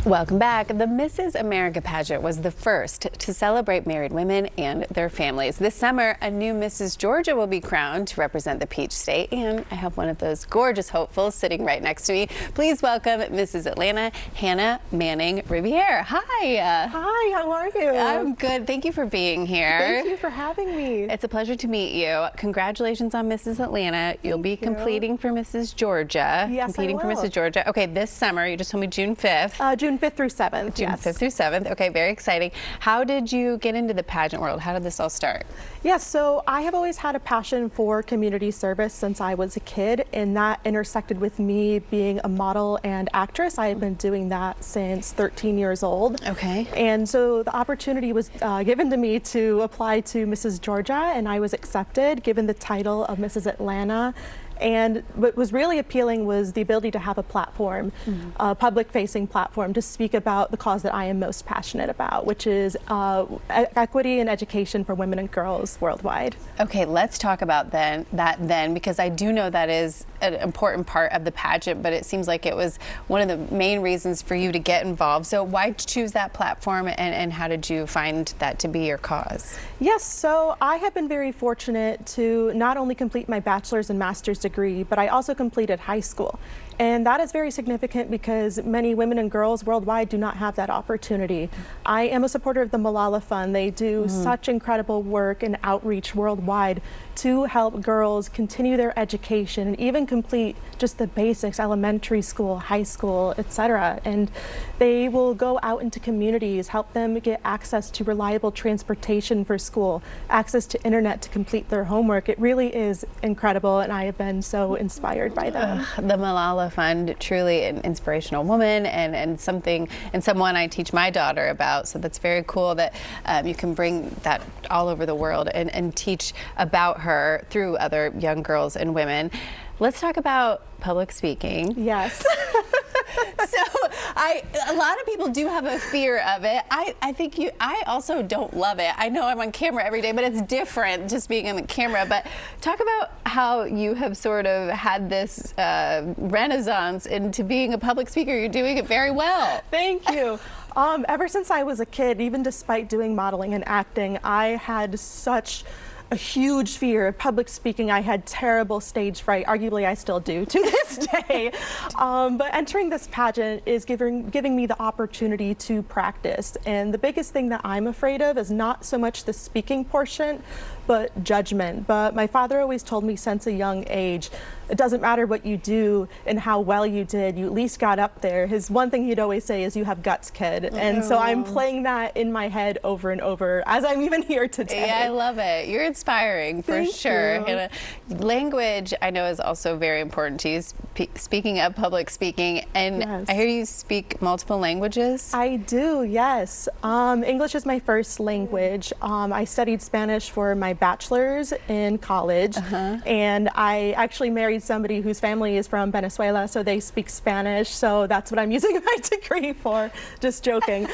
Welcome back. The Mrs. America pageant was the first to celebrate married women and their families. This summer, a new Mrs. Georgia will be crowned to represent the Peach State, and I have one of those gorgeous hopefuls sitting right next to me. Please welcome Mrs. Atlanta, Hanna Manning Riviere. Hi. Hi, how are you? I'm good. Thank you for being here. Thank you for having me. It's a pleasure to meet you. Congratulations on Mrs. Atlanta. You'll be completing for Mrs. Georgia. Yes, competing I will. for Mrs. Georgia. Okay, this summer, you just told me June 5th. June 5th through 7th, June yes. 5th through 7th. Okay, very exciting. How did you get into the pageant world? How did this all start? Yes, so I have always had a passion for community service since I was a kid, and that intersected with me being a model and actress. I have been doing that since 13 years old. Okay. And so the opportunity was given to me to apply to Mrs. Georgia, and I was accepted, given the title of Mrs. Atlanta. And what was really appealing was the ability to have a platform, a public-facing platform, to speak about the cause that I am most passionate about, which is equity and education for women and girls worldwide. Okay, let's talk about that because I do know that is an important part of the pageant, but it seems like it was one of the main reasons for you to get involved. So why choose that platform, and how did you find that to be your cause? Yes, so I have been very fortunate to not only complete my bachelor's and master's degree, but I also completed high school. And that is very significant because many women and girls worldwide do not have that opportunity. I am a supporter of the Malala Fund. They do such incredible work and outreach worldwide to help girls continue their education and even complete just the basics, elementary school, high school, etc. And they will go out into communities, help them get access to reliable transportation for school, access to internet to complete their homework. It really is incredible, and I have been so inspired by them. The Malala Fund, truly an inspirational woman and someone I teach my daughter about. So that's very cool that you can bring that all over the world and teach about her through other young girls and women. Let's talk about public speaking. Yes. So a lot of people do have a fear of it. I also don't love it. I know I'm on camera every day, but it's different just being on the camera. But talk about how you have sort of had this renaissance into being a public speaker. You're doing it very well. Thank you. Ever since I was a kid, even despite doing modeling and acting, I had such a huge fear of public speaking. I had terrible stage fright. Arguably, I still do to this day. But entering this pageant is giving me the opportunity to practice. And the biggest thing that I'm afraid of is not so much the speaking portion, but judgment. But my father always told me since a young age, it doesn't matter what you do and how well you did, you at least got up there. His one thing he'd always say is, you have guts, kid. And so I'm playing that in my head over and over as I'm even here today. Yeah, I love it. You're inspiring for sure. And language, I know, is also very important to you. Speaking of public speaking, and Yes. I hear you speak multiple languages. I do, yes. English is my first language. I studied Spanish for my bachelor's in college, and I actually married somebody whose family is from Venezuela, so they speak Spanish, so that's what I'm using my degree for. Just joking.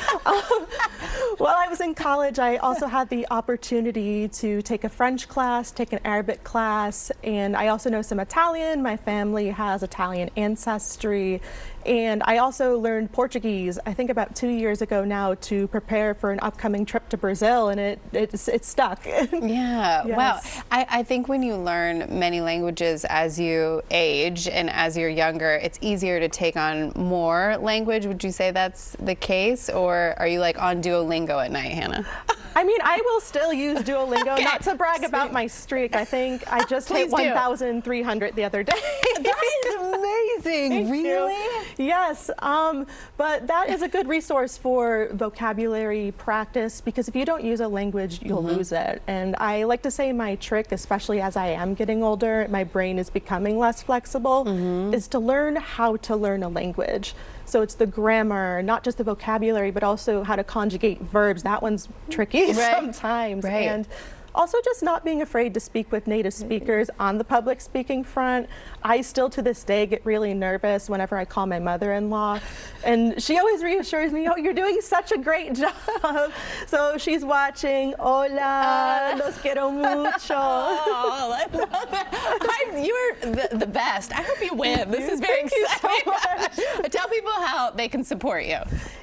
While I was in college, I also had the opportunity to take a French class, take an Arabic class, and I also know some Italian. My family has Italian ancestry. And I also learned Portuguese, I think about 2 years ago now, to prepare for an upcoming trip to Brazil, and it stuck. Yeah, Yes. wow. I think when you learn many languages as you age and as you're younger, it's easier to take on more language. Would you say that's the case, or are you like on Duolingo at night, Hanna? I mean, I will still use Duolingo, Okay. not to brag about my streak. I think I just hit Please do. 1,300 the other day. That is amazing. Thank Really? you. Yes, but that is a good resource for vocabulary practice, because if you don't use a language, you'll lose it. And I like to say my trick, especially as I am getting older, my brain is becoming less flexible, is to learn how to learn a language. So it's the grammar, not just the vocabulary, but also how to conjugate verbs. That one's tricky sometimes. Right. And also just not being afraid to speak with native speakers on the public speaking front. I still to this day get really nervous whenever I call my mother-in-law, and she always reassures me, oh, you're doing such a great job. So she's watching. Hola, los quiero mucho. Oh, I love that. You're the best. I hope you win. This is very Thank you so exciting. much. Tell people how how they can support you.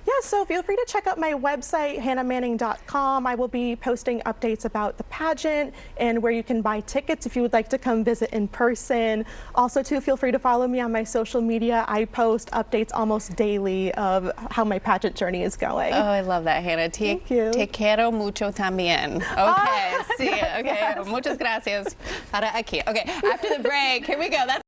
Yeah, so feel free to check out my website, hannamanning.com. I will be posting updates about the pageant and where you can buy tickets if you would like to come visit in person. Also, too, feel free to follow me on my social media. I post updates almost daily of how my pageant journey is going. Oh, I love that, Hannah. Thank you. Te quiero mucho también. Okay, sí, okay. Muchas gracias. Para aquí. Okay, after the break, here we go. That's